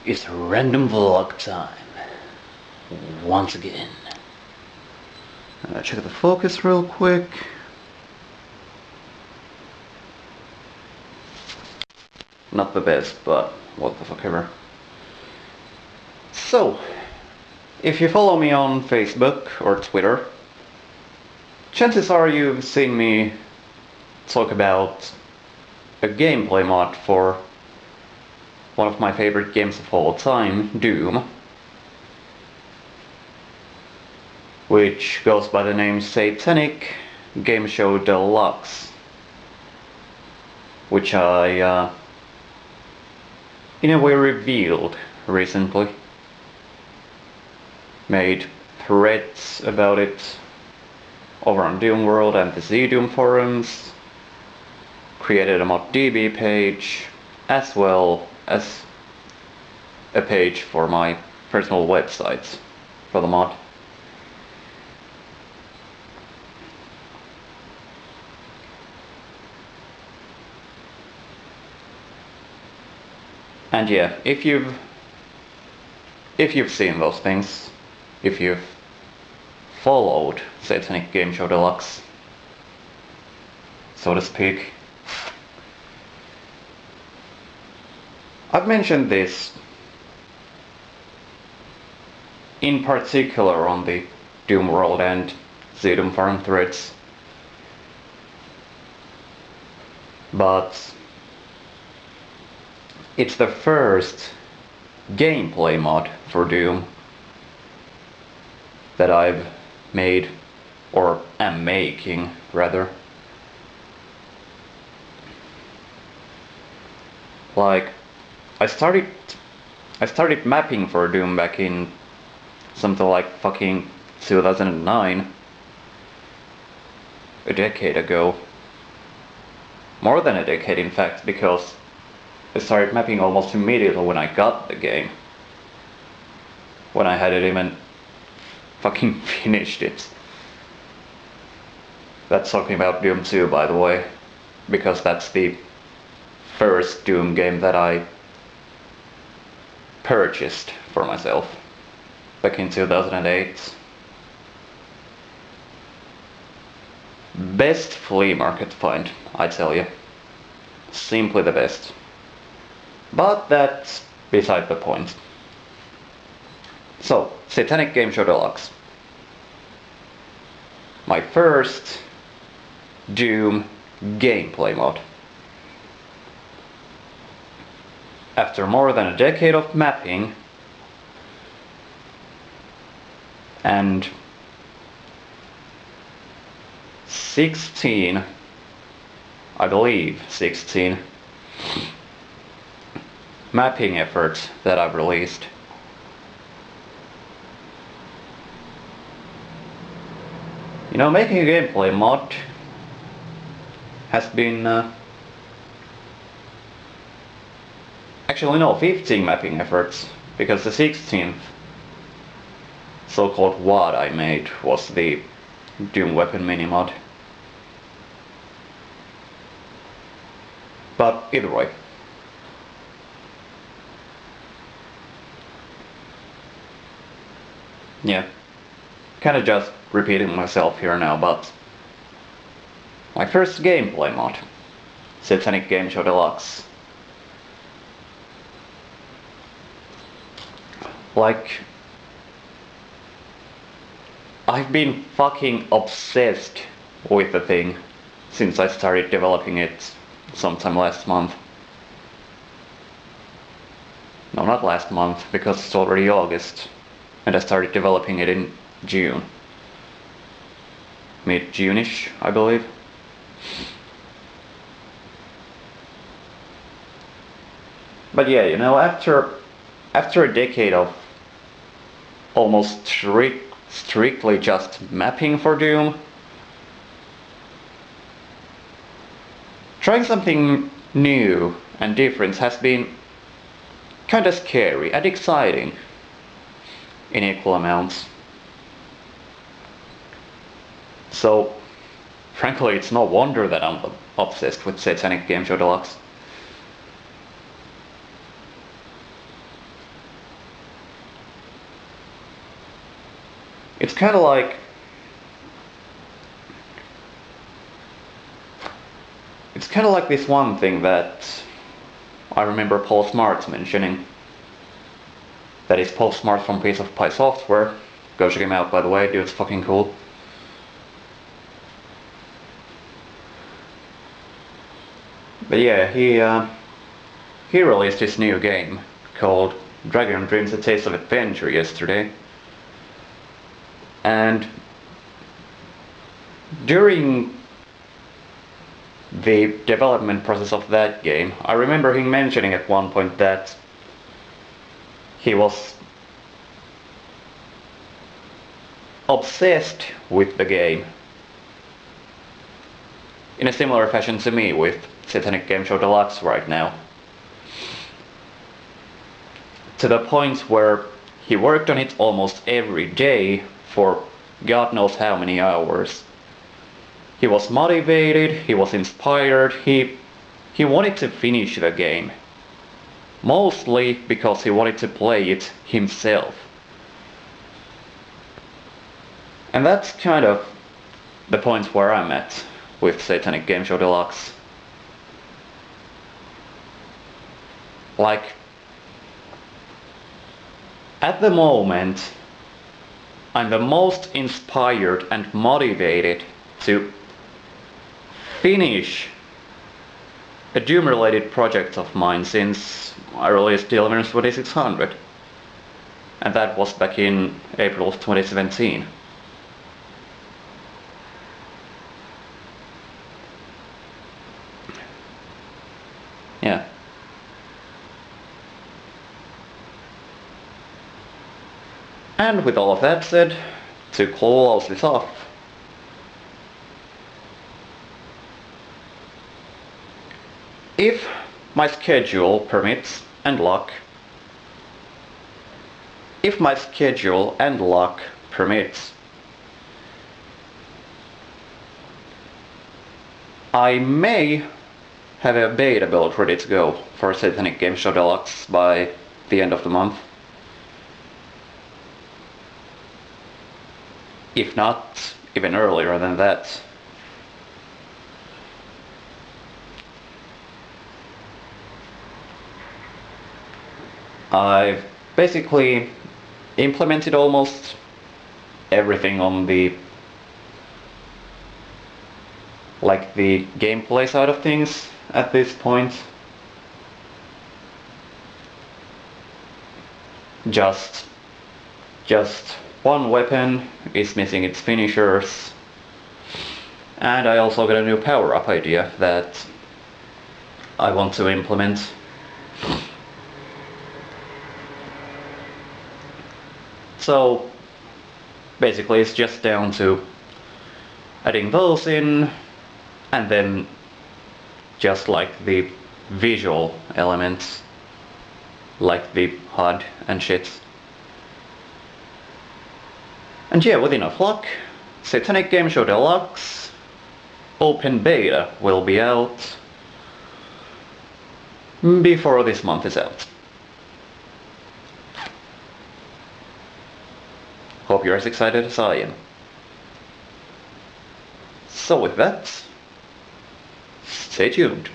It's random vlog time. Once again. Check the focus real quick. Not the best, but what the fuck ever. So, if you follow me on Facebook or Twitter, chances are you've seen me talk about a gameplay mod for one of my favorite games of all time, Doom, which goes by the name Satanic Gameshow Deluxe, which I in a way revealed recently. Made threads about it over on Doom World and the Z-Doom forums, created a ModDB page, as well as a page for my personal website for the mod. And yeah, if you've seen those things, if you've followed Satanic Gameshow Deluxe, so to speak, I've mentioned this in particular on the Doom World and Z-Doom forum threads, but it's the first gameplay mod for Doom that I've made, or am making, rather. Like, I started mapping for Doom back in something like fucking 2009, a decade ago. More than a decade, in fact, because I started mapping almost immediately when I got the game. When I hadn't even fucking finished it. That's talking about Doom 2, by the way, because that's the first Doom game that I purchased for myself back in 2008. Best flea market find, I tell you. Simply the best. But that's beside the point. So, Satanic Gameshow Deluxe. My first Doom gameplay mod. After more than a decade of mapping and 16, I believe 16 mapping efforts that I've released. You know, making a gameplay mod has been actually no, 15 mapping efforts, because the 16th so-called WAD I made was the Doom weapon mini mod. But either way. Yeah, kinda just repeating myself here now, but my first gameplay mod, Satanic Gameshow Deluxe. Like, I've been fucking obsessed with the thing since I started developing it sometime last month. No, not last month, because it's already August, and I started developing it in June. Mid-June-ish, I believe. But yeah, you know, after a decade of almost strictly just mapping for Doom, trying something new and different has been kinda scary and exciting in equal amounts. So, frankly, it's no wonder that I'm obsessed with Satanic Gameshow Deluxe. It's kind of like... It's kind of like this one thing that I remember Paul Smart mentioning. That is Paul Smart from Piece of Pie Software. Go check him out, by the way, dude's fucking cool. But yeah, he released his new game called Dragon Dreams: A Taste of Adventure yesterday. And during the development process of that game, I remember him mentioning at one point that he was obsessed with the game. In a similar fashion to me with Satanic Gameshow Deluxe right now. To the point where he worked on it almost every day for God knows how many hours. He was motivated, he was inspired, he wanted to finish the game. Mostly because he wanted to play it himself. And that's kind of the point where I'm at with Satanic Gameshow Deluxe. Like, at the moment, I'm the most inspired and motivated to finish a Doom-related project of mine since I released the 2600. And that was back in April of 2017. Yeah. And with all of that said, to close this off, if my schedule permits and luck, permits, I may have a beta build ready to go for Satanic Gameshow Deluxe by the end of the month. If not, even earlier than that. I've basically implemented almost everything on the gameplay side of things at this point. Just one weapon is missing its finishers, and I also got a new power-up idea that I want to implement. So basically it's just down to adding those in, and then just like the visual elements, like the HUD and shit. And yeah, with enough luck, Satanic Gameshow Deluxe Open Beta will be out before this month is out. Hope you're as excited as I am. So with that, stay tuned.